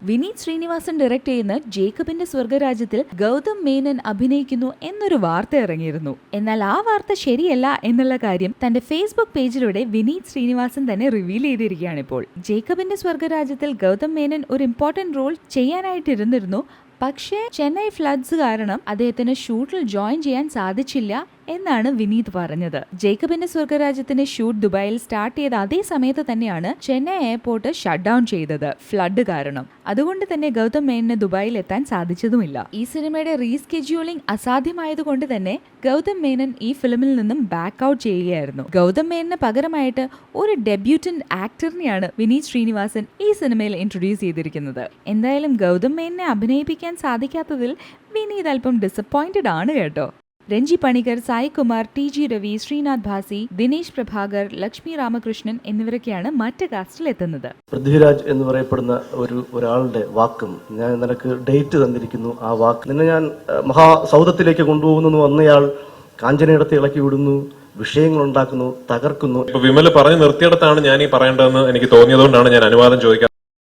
Vineeth Sreenivasan direct ചെയ്യുന്ന ജേക്കബിന്റെ സ്വർഗരാജ്യത്തിൽ ഗൗതം മേനൻ അഭിനയിക്കുന്നു എന്നൊരു വാർത്ത ഇറങ്ങിയിരുന്നു. എന്നാൽ ആ വാർത്ത ശരിയല്ല എന്നുള്ള കാര്യം തന്റെ ഫേസ്ബുക്ക് പേജിലൂടെ വിനീത് ശ്രീനിവാസൻ തന്നെ റിവീൽ ചെയ്തിരിക്കുകയാണ് ഇപ്പോൾ. ജേക്കബിന്റെ സ്വർഗരാജ്യത്തിൽ ഗൗതം മേനൻ ഒരു ഇമ്പോർട്ടന്റ് റോൾ ചെയ്യാനായിട്ടിരുന്നിരുന്നു. പക്ഷേ ചെന്നൈ ഫ്ലഡ്സ് കാരണം അദ്ദേഹത്തിന് ഷൂട്ടിൽ ജോയിൻ ചെയ്യാൻ സാധിച്ചില്ല എന്നാണ് വിനീത് പറഞ്ഞത്. ജേക്കബിന്റെ സ്വർഗരാജ്യത്തിന്റെ ഷൂട്ട് ദുബായിൽ സ്റ്റാർട്ട് ചെയ്ത അതേ സമയത്ത് തന്നെയാണ് ചെന്നൈ എയർപോർട്ട് ഷട്ട് ഡൗൺ ചെയ്തത് ഫ്ലഡ് കാരണം. അതുകൊണ്ട് തന്നെ ഗൗതം മേനന് ദുബായിൽ എത്താൻ സാധിച്ചതുമില്ല. ഈ സിനിമയുടെ റീസ്കെഡ്യൂളിംഗ് അസാധ്യമായതുകൊണ്ട് തന്നെ ഗൗതം മേനൻ ഈ ഫിലിമിൽ നിന്നും ബാക്ക് ഔട്ട് ചെയ്യുകയായിരുന്നു. ഗൗതം മേനന് പകരമായിട്ട് ഒരു ഡെബ്യൂട്ടന്റ് ആക്ടറിനെയാണ് വിനീത് ശ്രീനിവാസൻ ഈ സിനിമയിൽ ഇൻട്രൊഡ്യൂസ് ചെയ്തിരിക്കുന്നത്. എന്തായാലും ഗൗതം മേനനെ അഭിനയിപ്പിക്കാൻ സാധിക്കാത്തതിൽ വിനീത് അല്പം ഡിസപ്പോയിന്റഡ് ആണ് കേട്ടോ. രഞ്ജി പണിക്കർ, സായി കുമാർ, TG രവി, ശ്രീനാഥ് ഭാസി, ദിനേശ് പ്രഭാകർ, ലക്ഷ്മി രാമകൃഷ്ണൻ എന്നിവരൊക്കെയാണ് മറ്റ് കാസ്റ്റിൽ എത്തുന്നത്. പൃഥ്വിരാജ് എന്ന് പറയപ്പെടുന്ന ഒരാളുടെ വാക്കും ഞാൻ നിനക്ക് ഡേറ്റ് തന്നിരിക്കുന്നു, ആ വാക്ക് നിന്നെ ഞാൻ മഹാസൗധത്തിലേക്ക് കൊണ്ടുപോകുന്നു വന്നയാൾ കാഞ്ചനയിടത്ത് ഇളക്കി വിടുന്നു, വിഷയങ്ങൾ ഉണ്ടാക്കുന്നു, തകർക്കുന്നു. വിമല് പറഞ്ഞു നിർത്തിയിടത്താണ് ഞാൻ ഈ പറയേണ്ടതെന്ന് എനിക്ക് തോന്നിയതുകൊണ്ടാണ് ഞാൻ അനുവാദം ചോദിക്കാൻ